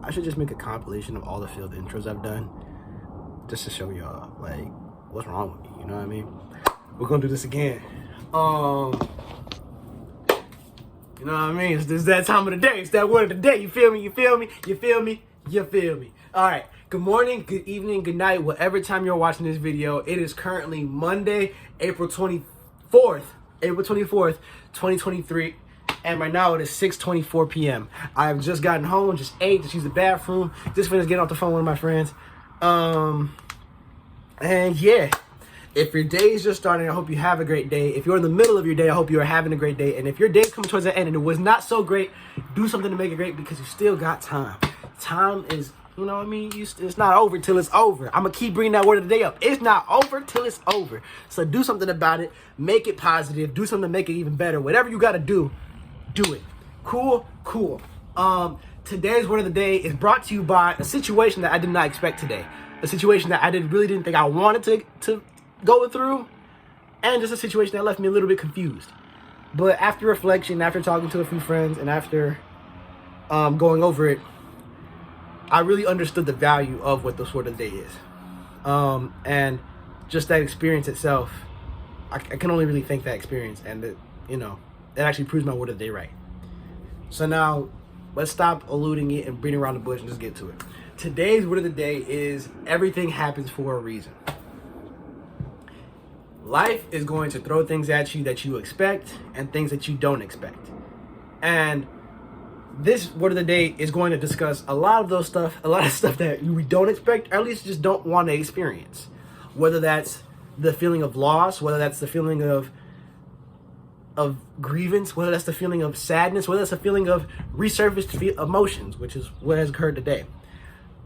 I should just make a compilation of all the field intros I've done, just to show y'all like what's wrong with me. You know what I mean? We're gonna do this again. You know what I mean? It's that time of the day. It's that word of the day. You feel me? You feel me? You feel me? You feel me? All right. Good morning, good evening, good night, whatever time you're watching this video. It is currently Monday, April 24th, 2023. And right now it is 6:24 p.m. I have just gotten home, just ate, just used the bathroom, just finished getting off the phone with one of my friends. And yeah, if your day is just starting, I hope you have a great day. If you're in the middle of your day, I hope you are having a great day. And if your day is coming towards the end and it was not so great, do something to make it great because you still got time. Time is, you know what I mean? It's not over till it's over. I'm going to keep bringing that word of the day up. It's not over till it's over. So do something about it. Make it positive. Do something to make it even better. Whatever you got to do it. Cool. Today's word of the day is brought to you by a situation that I did not expect today. A situation that I really didn't think I wanted to go through. And just a situation that left me a little bit confused. But after reflection, after talking to a few friends, and after going over it, I really understood the value of what this word of the day is. And just that experience itself, I can only really thank that experience. And that, you know, that actually proves my word of the day right. So now, let's stop eluding it and beating around the bush and just get to it. Today's word of the day is everything happens for a reason. Life is going to throw things at you that you expect and things that you don't expect. And this word of the day is going to discuss a lot of stuff that we don't expect, or at least just don't want to experience. Whether that's the feeling of loss, whether that's the feeling of grievance, whether that's the feeling of sadness, whether that's the feeling of resurfaced emotions, which is what has occurred today.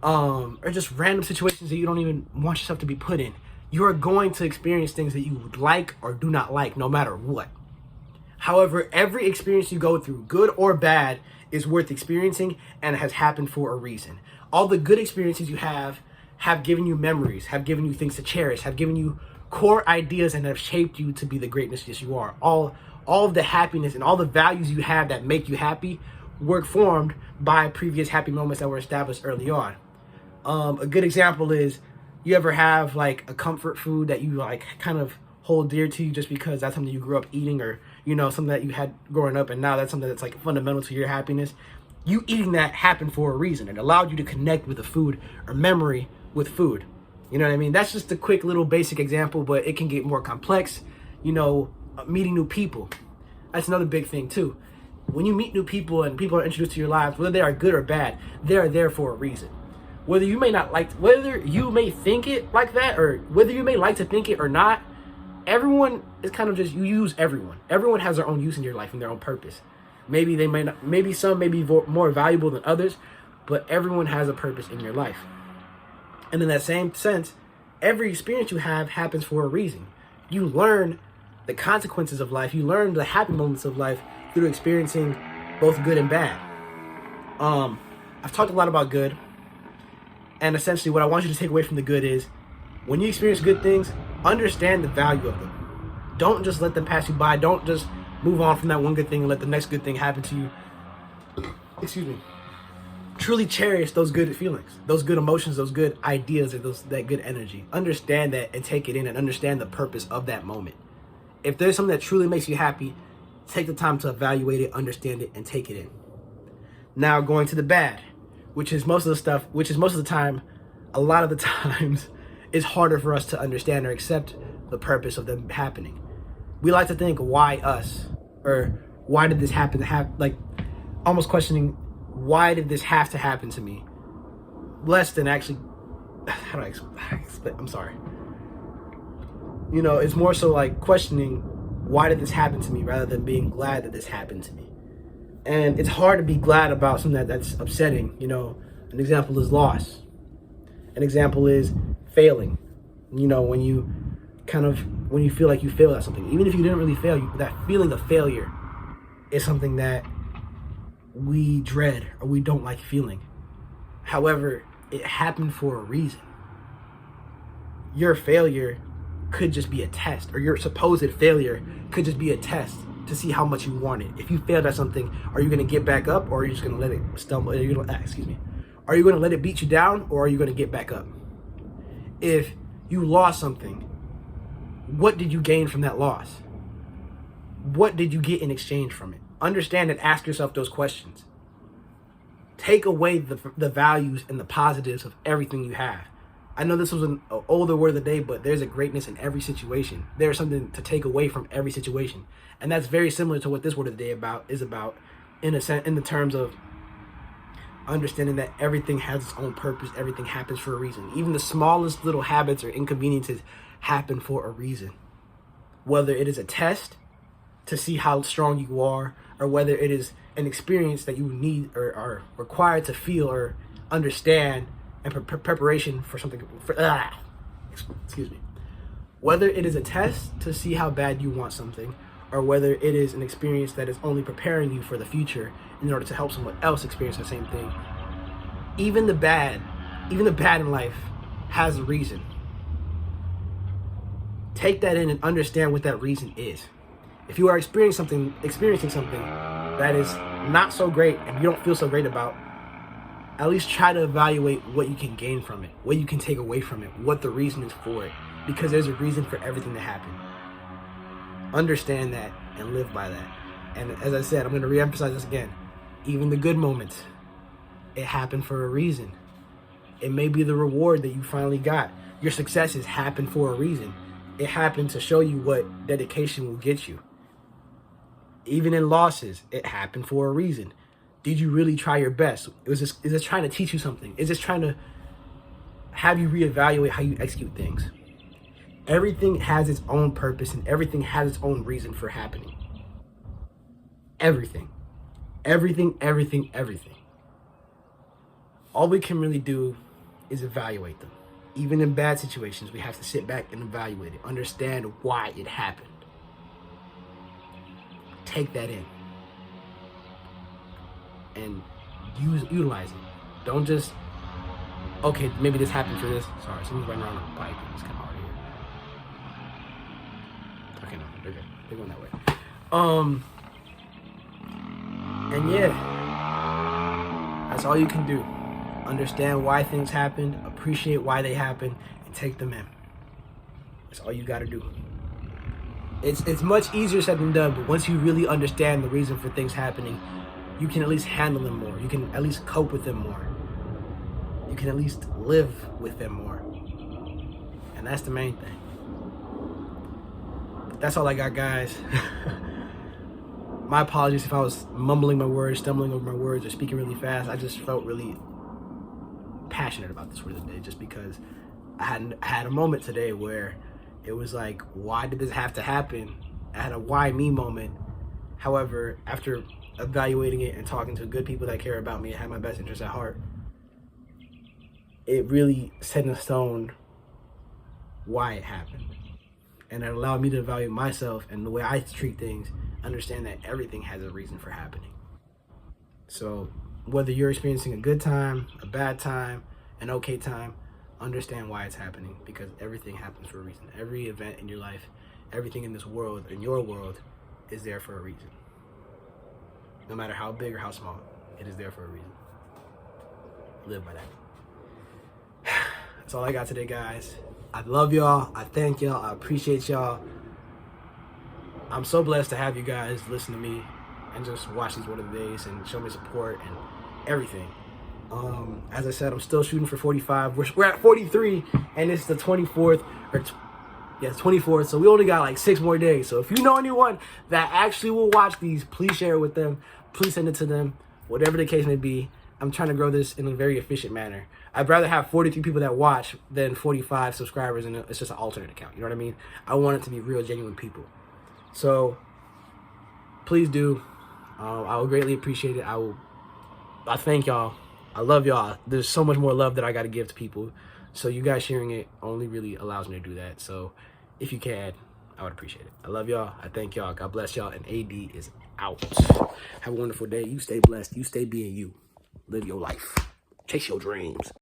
Or just random situations that you don't even want yourself to be put in. You are going to experience things that you would like or do not like, no matter what. However, every experience you go through, good or bad, is worth experiencing and has happened for a reason. All the good experiences you have given you memories, have given you things to cherish, have given you core ideas and have shaped you to be the greatness that you are. All of the happiness and all the values you have that make you happy were formed by previous happy moments that were established early on. A good example is, you ever have like a comfort food that you like kind of hold dear to you just because that's something you grew up eating, or you know, something that you had growing up and now that's something that's like fundamental to your happiness? You eating that happened for a reason. It allowed you to connect with the food or memory with food. You know what I mean? That's just a quick little basic example, but it can get more complex. You know, meeting new people. That's another big thing too. When you meet new people and people are introduced to your lives, whether they are good or bad, they are there for a reason. Whether you may think it like that, or whether you may like to think it or not, everyone is kind of just, you use everyone. Everyone has their own use in your life and their own purpose. Maybe some may be more valuable than others, but everyone has a purpose in your life. And in that same sense, every experience you have happens for a reason. You learn the consequences of life. You learn the happy moments of life through experiencing both good and bad. I've talked a lot about good. And essentially what I want you to take away from the good is, when you experience good things, understand the value of them. Don't just let them pass you by. Don't just move on from that one good thing and let the next good thing happen to you. Excuse me. Truly cherish those good feelings, those good emotions, those good ideas, and that good energy. Understand that and take it in and understand the purpose of that moment. If there's something that truly makes you happy, take the time to evaluate it, understand it, and take it in. Now going to the bad, which is most of the time, a lot of the times, is harder for us to understand or accept the purpose of them happening. We like to think, why us? Or why did this happen to happen? Like, almost questioning, why did this have to happen to me? Less than actually, how do I explain? I'm sorry. You know, it's more so like questioning, why did this happen to me, rather than being glad that this happened to me. And it's hard to be glad about something that's upsetting. You know, an example is loss. An example is failing. You know, when you feel like you failed at something, even if you didn't really fail, that feeling of failure is something that we dread or we don't like feeling. However, it happened for a reason. Your failure could just be a test, or your supposed failure could just be a test to see how much you want it. If you failed at something, are you going to get back up, or are you just going to let it stumble? Are you going to let it beat you down, or are you going to get back up? If you lost something, what did you gain from that loss? What did you get in exchange from it? Understand and ask yourself those questions. Take away the values and the positives of everything you have. I know this was an older word of the day, but there's a greatness in every situation. There's something to take away from every situation. And that's very similar to what this word of the day is about in the terms of understanding that everything has its own purpose. Everything happens for a reason. Even the smallest little habits or inconveniences happen for a reason. Whether it is a test to see how strong you are, or whether it is an experience that you need or are required to feel or understand and preparation for something. Excuse me. Whether it is a test to see how bad you want something, or whether it is an experience that is only preparing you for the future in order to help someone else experience the same thing. Even the bad in life has a reason. Take that in and understand what that reason is. If you are experiencing something that is not so great and you don't feel so great about, at least try to evaluate what you can gain from it, what you can take away from it, what the reason is for it, because there's a reason for everything to happen. Understand that and live by that. And as I said, I'm going to reemphasize this again. Even the good moments, it happened for a reason. It may be the reward that you finally got. Your successes happen for a reason. It happened to show you what dedication will get you. Even in losses, it happened for a reason. Did you really try your best? Is this trying to teach you something? Is this trying to have you reevaluate how you execute things? Everything has its own purpose and everything has its own reason for happening. Everything. All we can really do is evaluate them. Even in bad situations, we have to sit back and evaluate it. Understand why it happened. Take that in. And utilize it. Don't just, okay, maybe this happened for this. Sorry, someone's running around on a bike and it's kind of hard here. Okay, no, they're good. They're going that way. And yeah, that's all you can do. Understand why things happened, appreciate why they happened, and take them in. That's all you got to do. It's much easier said than done, but once you really understand the reason for things happening, you can at least handle them more. You can at least cope with them more. You can at least live with them more. And that's the main thing. But that's all I got, guys. My apologies if I was mumbling my words, stumbling over my words, or speaking really fast. I just felt really passionate about this word of the day, just because I had a moment today where it was like, why did this have to happen? I had a why me moment. However, after evaluating it and talking to good people that care about me and have my best interests at heart, it really set in stone why it happened. And it allowed me to evaluate myself and the way I treat things, understand that everything has a reason for happening. So whether you're experiencing a good time, a bad time, an okay time, understand why it's happening, because everything happens for a reason. Every event in your life, everything in this world, in your world, is there for a reason. No matter how big or how small, it is there for a reason. Live by that. That's all I got today, guys. I love y'all. I thank y'all. I appreciate y'all. I'm so blessed to have you guys listen to me and just watch these Word of the Days and show me support and everything. As I said, I'm still shooting for 45. We're at 43, and it's the 24th. It's 24th, so we only got like 6 more days. So if you know anyone that actually will watch these, please share it with them. Please send it to them, whatever the case may be. I'm trying to grow this in a very efficient manner. I'd rather have 43 people that watch than 45 subscribers, and it's just an alternate account. You know what I mean? I want it to be real, genuine people. So please do. I would greatly appreciate it. I thank y'all. I love y'all. There's so much more love that I got to give to people. So you guys sharing it only really allows me to do that. So if you can, I would appreciate it. I love y'all. I thank y'all. God bless y'all. And AD is out. Have a wonderful day. You stay blessed. You stay being you. Live your life. Chase your dreams.